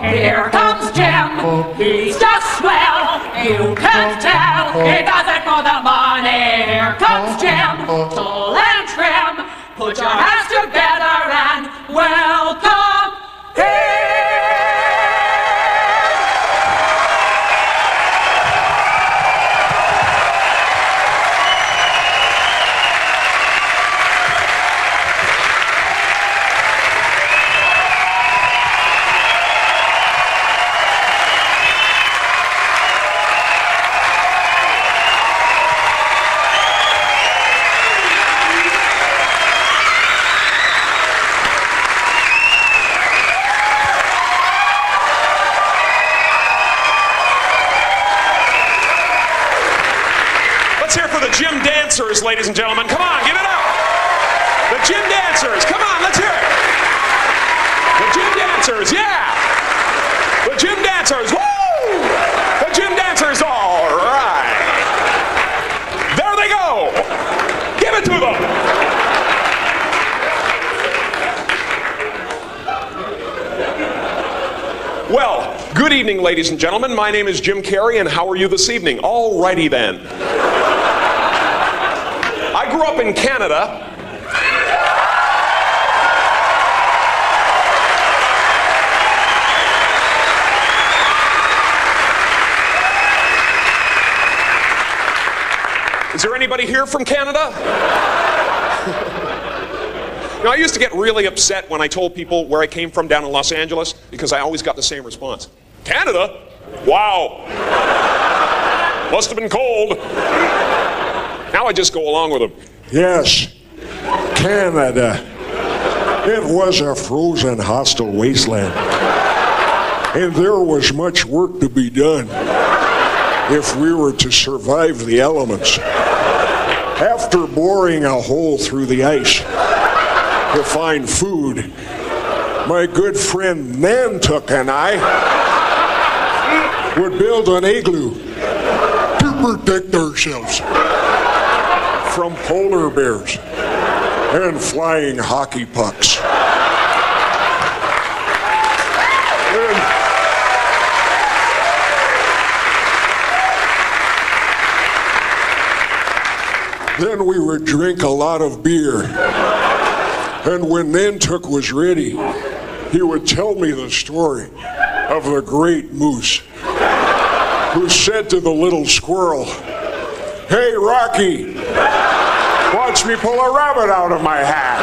Here comes Jim, he's just swell, you can't tell, he does it for the money. Here comes Jim, tall and trim, put your hands together and welcome him. Gym dancers, ladies and gentlemen. Come on, give it up. The gym dancers. Come on, let's hear it. The gym dancers, yeah. The gym dancers, woo! The gym dancers, all right. There they go. Give it to them. Well, good evening, ladies and gentlemen. My name is Jim Carrey, and how are you this evening? All righty then. I grew up in Canada. Is there anybody here from Canada? Now, I used to get really upset when I told people where I came from down in Los Angeles because I always got the same response. Canada? Wow. Must have been cold. Now I just go along with them. Yes, Canada. It was a frozen, hostile wasteland. And there was much work to be done if we were to survive the elements. After boring a hole through the ice to find food, my good friend Nantuck and I would build an igloo to protect ourselves from polar bears and flying hockey pucks. Then we would drink a lot of beer. And when Nantuck was ready, he would tell me the story of the great moose who said to the little squirrel, "Hey, Rocky, watch me pull a rabbit out of my hat."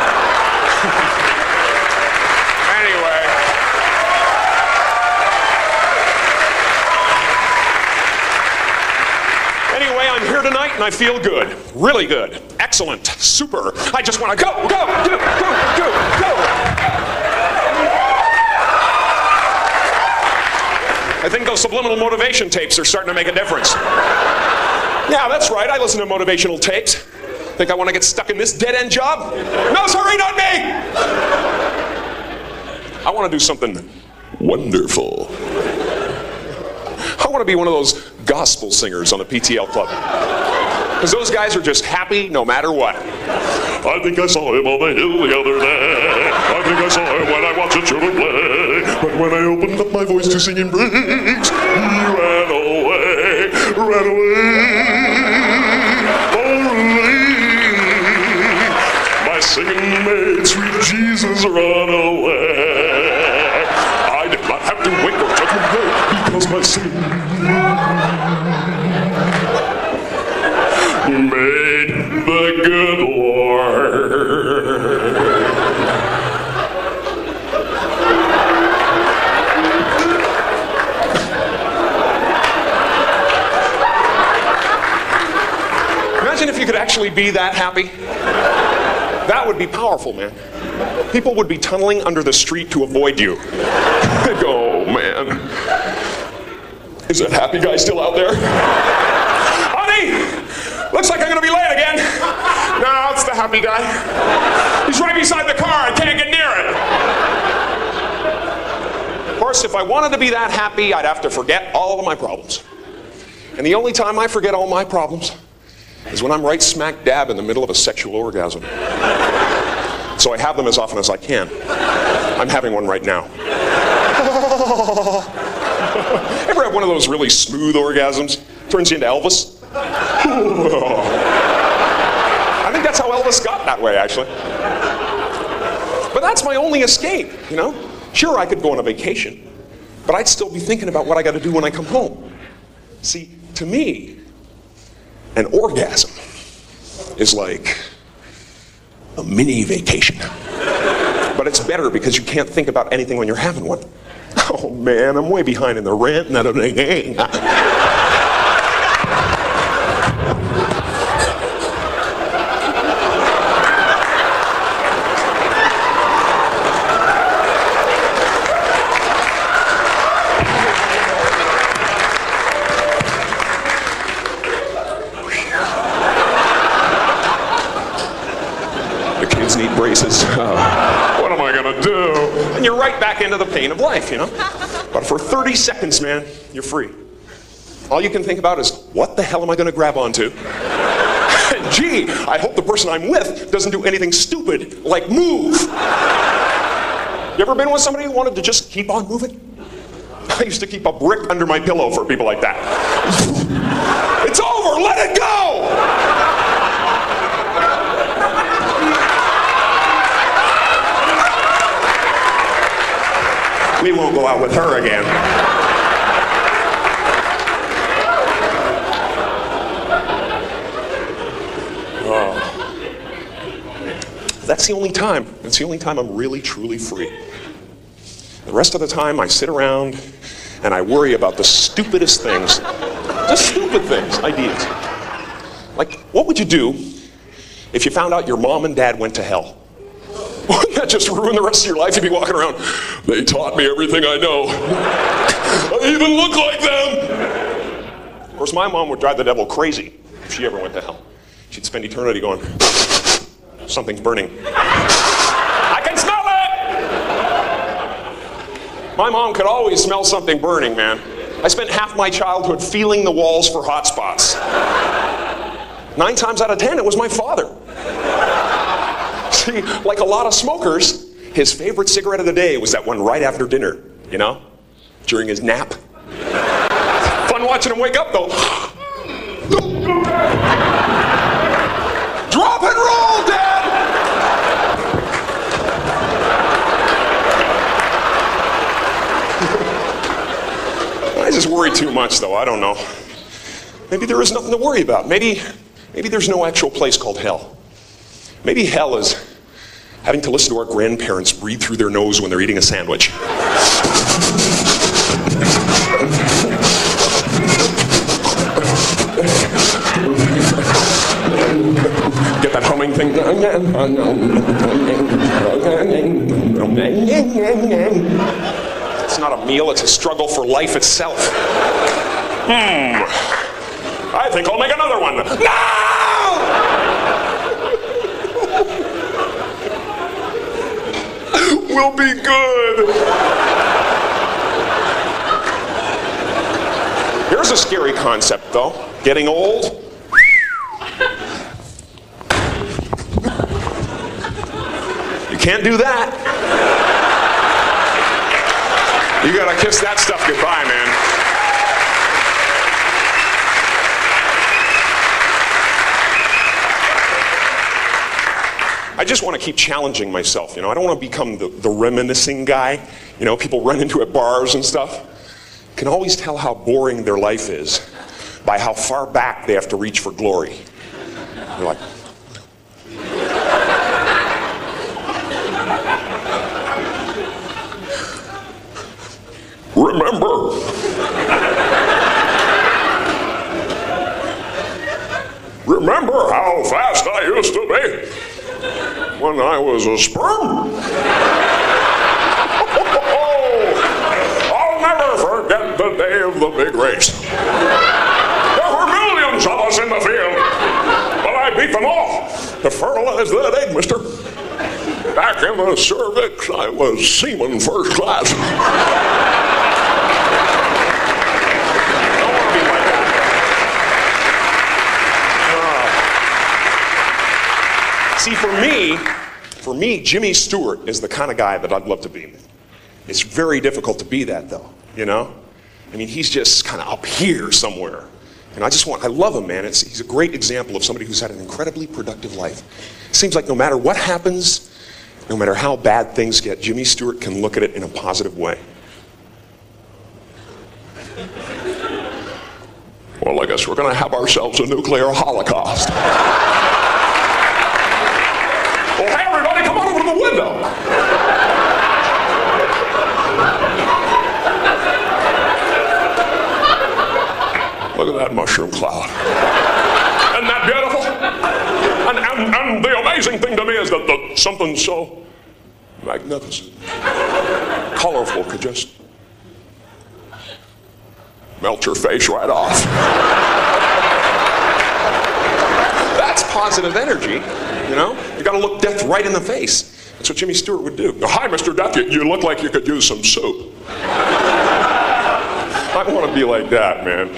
Anyway, I'm here tonight and I feel good. Really good. Excellent. Super. I just want to go. I think those subliminal motivation tapes are starting to make a difference. Yeah, that's right. I listen to motivational tapes. Think I want to get stuck in this dead-end job? No, sorry, not me! I want to do something wonderful. I want to be one of those gospel singers on the PTL Club. Because those guys are just happy no matter what. I think I saw him on the hill the other day. I think I saw him when I watched the children play. But when I opened up my voice to sing in breaks, he ran away, ran away. My singing made sweet Jesus run away. I did not have to wait for judgment day because my singing made the good Lord. Imagine if you could actually be that happy. That would be powerful, man. People would be tunneling under the street to avoid you. They'd go, oh, man. Is that happy guy still out there? Honey! Looks like I'm gonna be late again. No, it's the happy guy. He's right beside the car. I can't get near it. Of course, if I wanted to be that happy, I'd have to forget all of my problems. And the only time I forget all my problems is when I'm right smack dab in the middle of a sexual orgasm. So I have them as often as I can. I'm having one right now. Ever have one of those really smooth orgasms? Turns you into Elvis? I think that's how Elvis got that way, actually. But that's my only escape, you know? Sure, I could go on a vacation, but I'd still be thinking about what I got to do when I come home. See, to me, an orgasm is like a mini vacation. But it's better because you can't think about anything when you're having one. Oh man, I'm way behind in the rent and everything. The kids need braces. What am I gonna do? And you're right back into the pain of life, you know? But for 30 seconds, man, you're free. All you can think about is, what the hell am I gonna grab onto? And gee, I hope the person I'm with doesn't do anything stupid, like move. You ever been with somebody who wanted to just keep on moving? I used to keep a brick under my pillow for people like that. It's over, let it go! We won't go out with her again. Oh. That's the only time. That's the only time I'm really, truly free. The rest of the time, I sit around and I worry about the stupidest things. Just stupid things, ideas. Like, what would you do if you found out your mom and dad went to hell? Wouldn't that just ruin the rest of your life? You'd be walking around, they taught me everything I know. I even look like them. Of course, my mom would drive the devil crazy if she ever went to hell. She'd spend eternity going, something's burning. I can smell it! My mom could always smell something burning, man. I spent half my childhood feeling the walls for hot spots. 9 times out of 10, it was my father. See, like a lot of smokers, his favorite cigarette of the day was that one right after dinner, you know, during his nap. Fun watching him wake up, though. Drop and roll, Dad! I just worry too much, though. I don't know. Maybe there is nothing to worry about. Maybe there's no actual place called hell. Maybe hell is having to listen to our grandparents breathe through their nose when they're eating a sandwich. Get that humming thing. It's not a meal, it's a struggle for life itself. I think I'll make another one. No! We'll be good. Here's a scary concept, though. Getting old. You can't do that. You gotta kiss that stuff goodbye, man. I just want to keep challenging myself, you know. I don't want to become the reminiscing guy. You know, people run into at bars and stuff. Can always tell how boring their life is by how far back they have to reach for glory. You're like, remember how fast I used to be when I was a sperm? I'll never forget the day of the big race. There were millions of us in the field, but I beat them all to fertilize that egg, mister. Back in the cervix, I was seaman first class. Don't want to be like that. See, for for me, Jimmy Stewart is the kind of guy that I'd love to be. It's very difficult to be that, though, you know? I mean, he's just kind of up here somewhere. And I love him, man. He's a great example of somebody who's had an incredibly productive life. It seems like no matter what happens, no matter how bad things get, Jimmy Stewart can look at it in a positive way. Well, I guess we're going to have ourselves a nuclear holocaust. Well, hey, everybody, come on over to the window. Look at that mushroom cloud. Isn't that beautiful? And the amazing thing to me is that something so magnificent, colorful could just melt your face right off. That's positive energy, you know? You gotta look death right in the face. That's what Jimmy Stewart would do. Hi, Mr. Death, you look like you could use some soup. I want to be like that, man.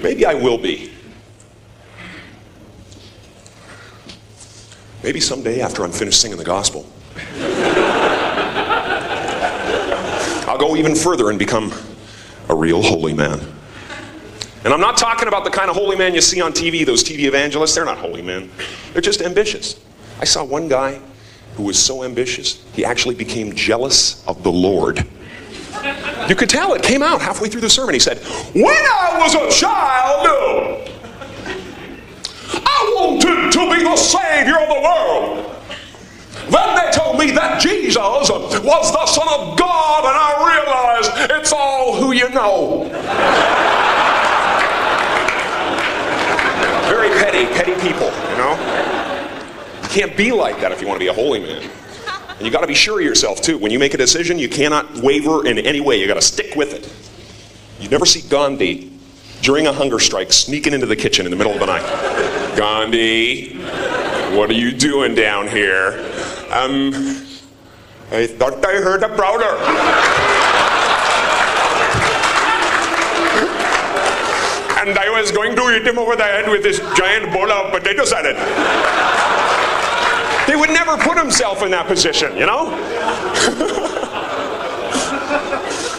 Maybe I will be. Maybe someday after I'm finished singing the gospel, I'll go even further and become a real holy man. And I'm not talking about the kind of holy man you see on TV, those TV evangelists. They're not holy men. They're just ambitious. I saw one guy who was so ambitious, he actually became jealous of the Lord. You could tell, it came out halfway through the sermon. He said, when I was a child, I wanted to be the Savior of the world. Then they told me that Jesus was the Son of God, and I realized it's all who you know. Very petty people, you know? You can't be like that if you want to be a holy man. And you got to be sure of yourself, too. When you make a decision, you cannot waver in any way. You got to stick with it. You never see Gandhi during a hunger strike sneaking into the kitchen in the middle of the night. Gandhi, what are you doing down here? I thought I heard a prowler. And I was going to hit him over the head with this giant bowl of potato salad. He would never put himself in that position, you know?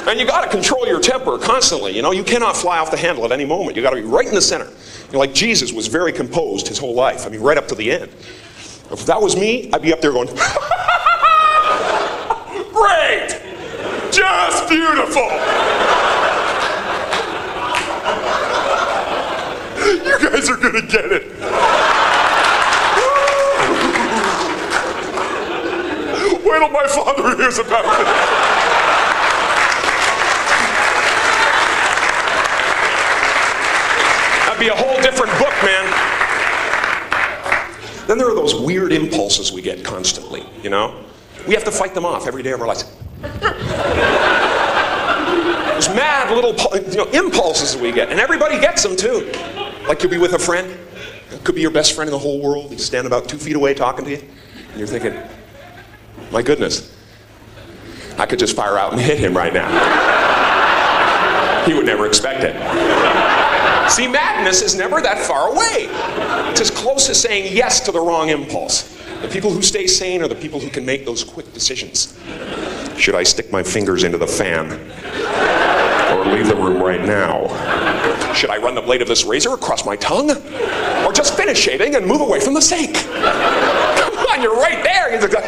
And you got to control your temper constantly, you know? You cannot fly off the handle at any moment. You got to be right in the center. You know, like Jesus was very composed his whole life. I mean, right up to the end. If that was me, I'd be up there going, great! Just beautiful! You guys are gonna get it. Wait till my father hears about it. That'd be a whole different book, man. Then there are those weird impulses we get constantly, you know? We have to fight them off every day of our lives. Those mad little impulses we get, and everybody gets them too. Like you'll be with a friend, it could be your best friend in the whole world, he's standing about 2 feet away talking to you, and you're thinking, my goodness, I could just fire out and hit him right now. He would never expect it. See, madness is never that far away. It's as close as saying yes to the wrong impulse. The people who stay sane are the people who can make those quick decisions. Should I stick my fingers into the fan? Or leave the room right now? Should I run the blade of this razor across my tongue? Or just finish shaving and move away from the sink? Come on, you're right there. You're like,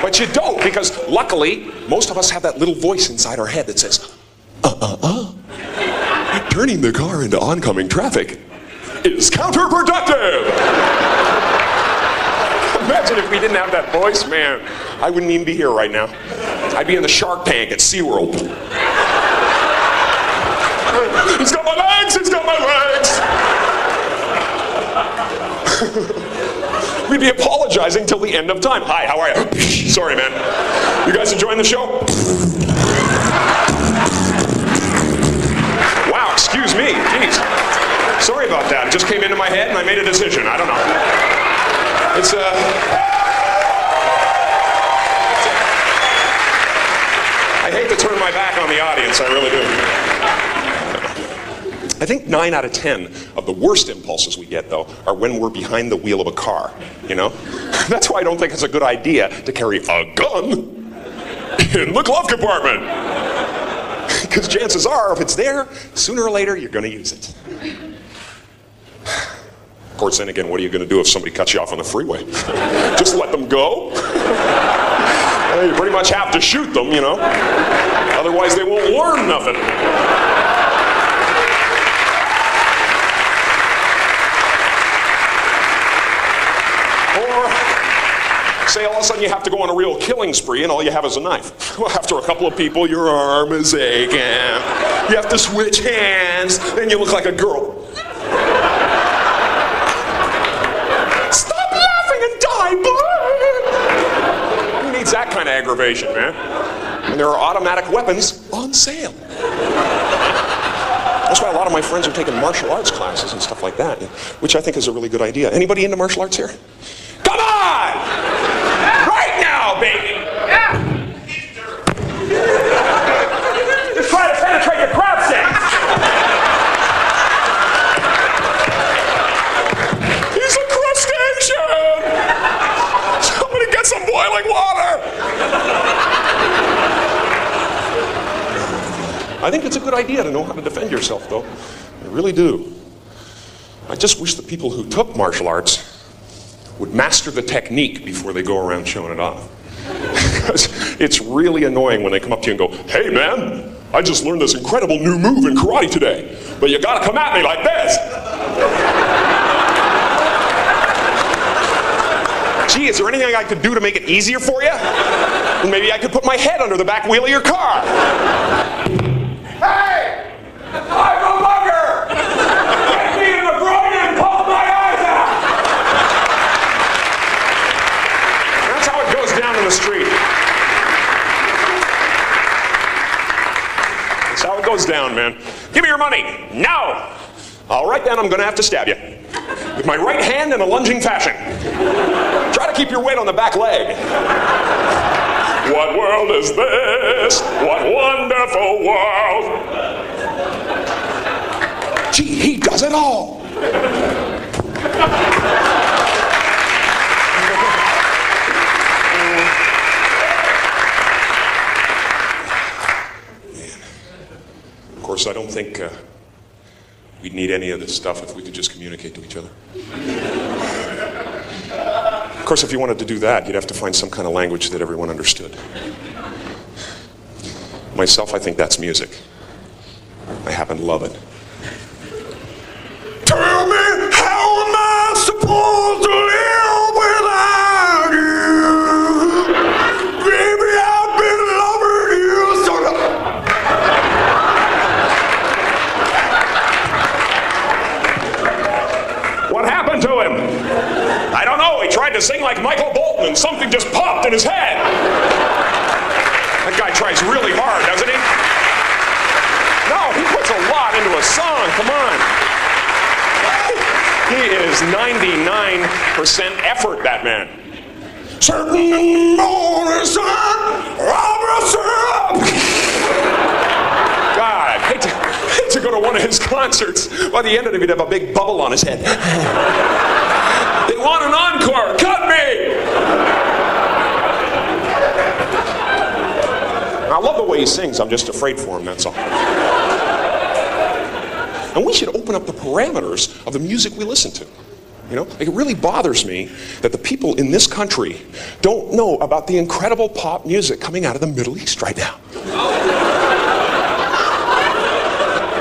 but you don't, because luckily, most of us have that little voice inside our head that says, turning the car into oncoming traffic is counterproductive. Imagine if we didn't have that voice, man. I wouldn't even be here right now. I'd be in the Shark Tank at SeaWorld. He's got my legs! He's got my legs! We'd be apologizing till the end of time. Hi, how are you? Sorry, man. You guys enjoying the show? Wow, excuse me. Jeez. Sorry about that. It just came into my head and I made a decision. I don't know. It's I hate to turn my back on the audience, I really do. I think 9 out of 10 of the worst impulses we get, though, are when we're behind the wheel of a car, you know? That's why I don't think it's a good idea to carry a gun in the glove compartment. Because chances are, if it's there, sooner or later, you're going to use it. Of course, then again, what are you going to do if somebody cuts you off on the freeway? Just let them go? You pretty much have to shoot them, you know? Otherwise, they won't learn nothing. Or, say all of a sudden you have to go on a real killing spree and all you have is a knife. Well, after a couple of people, your arm is aching. You have to switch hands, and you look like a girl. Stop laughing and die, boy! Who needs that kind of aggravation, man? And there are automatic weapons on sale. That's why a lot of my friends are taking martial arts classes and stuff like that, which I think is a really good idea. Anybody into martial arts here? Come on! Right now, baby! Yeah! Just try to penetrate the crowd sense! He's a crustacean! Somebody get some boiling water! I think it's a good idea to know how to defend yourself, though. I really do. I just wish the people who took martial arts would master the technique before they go around showing it off. Because it's really annoying when they come up to you and go, "Hey man, I just learned this incredible new move in karate today, but you gotta come at me like this." Gee, is there anything I could do to make it easier for you? Well, maybe I could put my head under the back wheel of your car. Hey! I'm a mugger! Get me in the groin and pull my eyes out! That's how it goes down in the street. That's how it goes down, man. Give me your money. No! All right, then, I'm going to have to stab you. With my right hand in a lunging fashion. Try to keep your weight on the back leg. What world is this? What wonderful world! Gee, he does it all! Of course, I don't think we'd need any of this stuff if we could just communicate to each other. Of course, if you wanted to do that, you'd have to find some kind of language that everyone understood. Myself, I think that's music. I happen to love it. Tell me, how am I supposed to live without you? Baby, I've been loving you so long. What happened to him? I don't know. He tried to sing like Michael Bolton and something just popped in his head. That guy tries really hard, doesn't he? No, he puts a lot into a song. Come on. He is 99% effort, that man. Certain morning sun, God, I hate to go to one of his concerts. By the end of it, he'd have a big bubble on his head. They want an encore. Cut me! I love the way he sings. I'm just afraid for him, that's all. And we should open up the parameters of the music we listen to. You know, it really bothers me that the people in this country don't know about the incredible pop music coming out of the Middle East right now.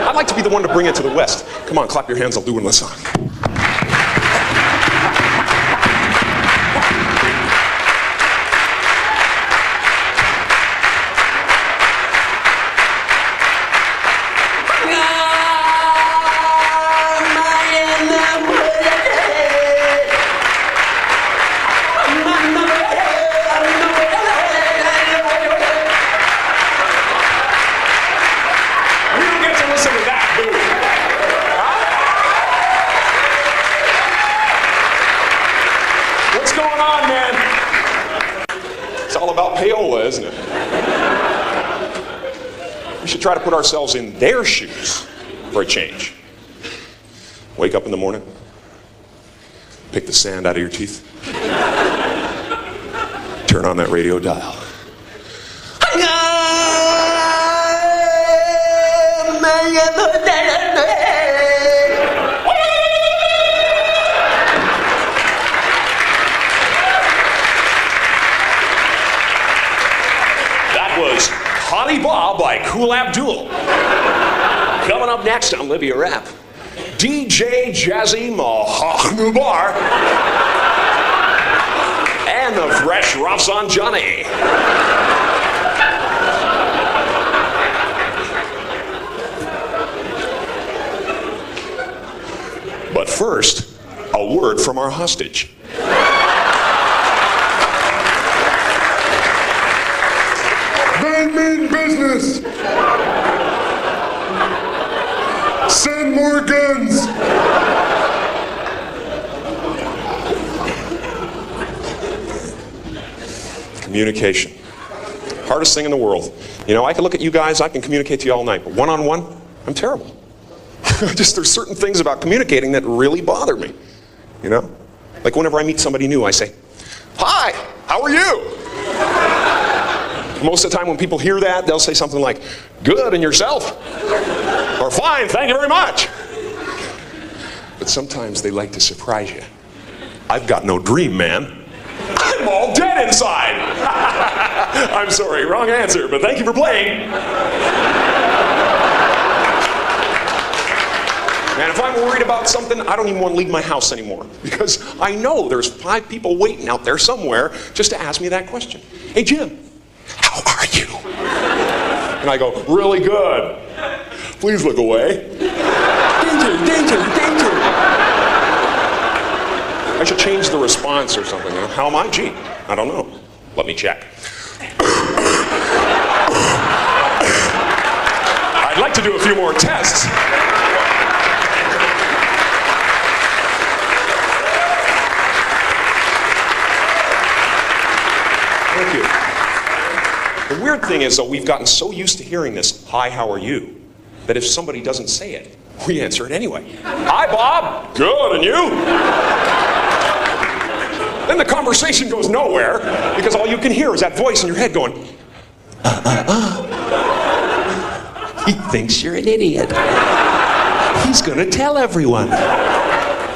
I'd like to be the one to bring it to the West. Come on, clap your hands, I'll do one last song. Payola, isn't it? We should try to put ourselves in their shoes for a change. Wake up in the morning, pick the sand out of your teeth, turn on that radio dial. That was Honey Bob by Kool Abdul. Coming up next on Libya Rap, DJ Jazzy Mahanubar and the Fresh Roughs on Johnny. But first, a word from our hostage. They mean business. Send more guns. Communication. Hardest thing in the world. You know, I can look at you guys, I can communicate to you all night, but one-on-one, I'm terrible. There's certain things about communicating that really bother me. You know? Like whenever I meet somebody new, I say, "Hi, how are you?" Most of the time when people hear that, they'll say something like, "Good, and yourself?" Or "Fine, thank you very much." But sometimes they like to surprise you. "I've got no dream, man. I'm all dead inside." I'm sorry, wrong answer, but thank you for playing. Man, if I'm worried about something, I don't even want to leave my house anymore, because I know there's 5 people waiting out there somewhere just to ask me that question. "Hey, Jim, how are you?" And I go, "Really good. Please look away. Danger, danger, danger." I should change the response or something. You know? How am I? Gee, I don't know. Let me check. I'd like to do a few more tests. Thank you. The weird thing is, though, we've gotten so used to hearing this, "Hi, how are you?" that if somebody doesn't say it, we answer it anyway. "Hi, Bob. Good, and you?" Then the conversation goes nowhere because all you can hear is that voice in your head going, He thinks you're an idiot. He's gonna tell everyone.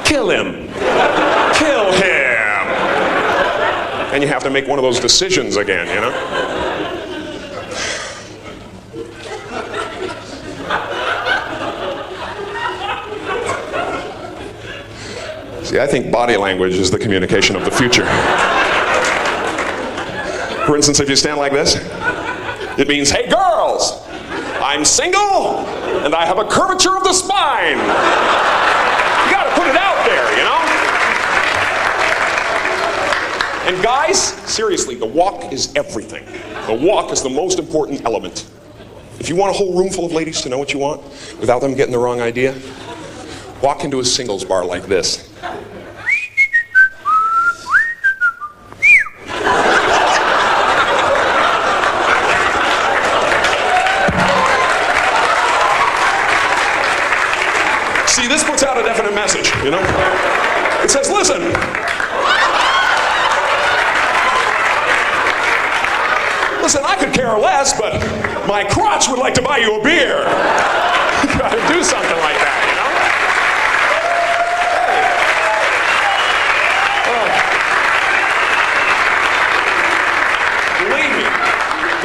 Kill him. Kill him. And you have to make one of those decisions again, you know? See, I think body language is the communication of the future. For instance, if you stand like this, it means, "Hey girls, I'm single and I have a curvature of the spine." You gotta put it out there, you know? And guys, seriously, the walk is everything. The walk is the most important element. If you want a whole room full of ladies to know what you want without them getting the wrong idea, walk into a singles bar like this. See, this puts out a definite message, you know? It says, "Listen, I could care less, but my crotch would like to buy you a beer." You gotta do something like that, you know? Hey. Believe me,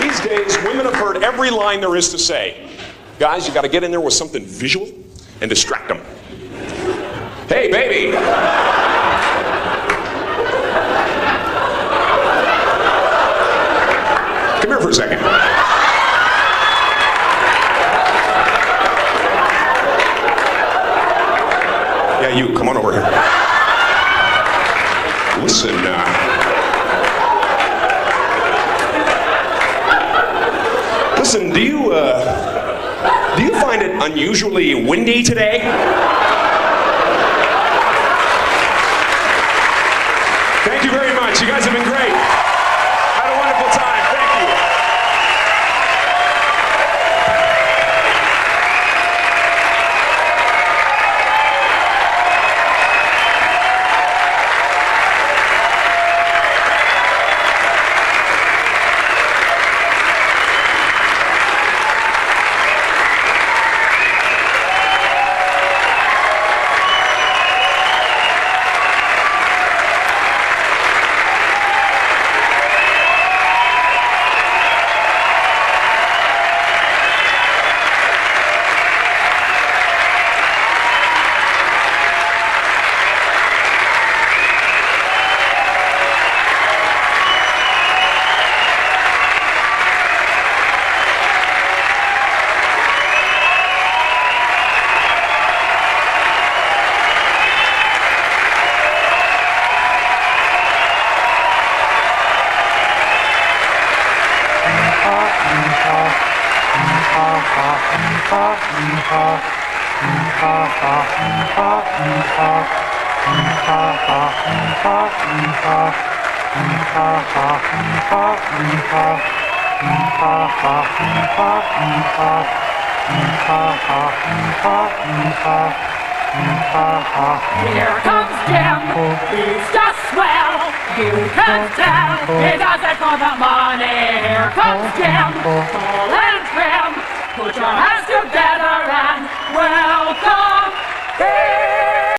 these days, women have heard every line there is to say. Guys, you gotta get in there with something visual and distract them. "Hey, baby. Come here for a second. Yeah, you, come on over here. Listen, listen, do you find it unusually windy today?" Thank you very much. You guys have been great. Had a wonderful time. Thank you. Here comes Jim, he's just swell. You can tell he does it for the money. Here comes Jim, tall and trim. Put your hands together and welcome him.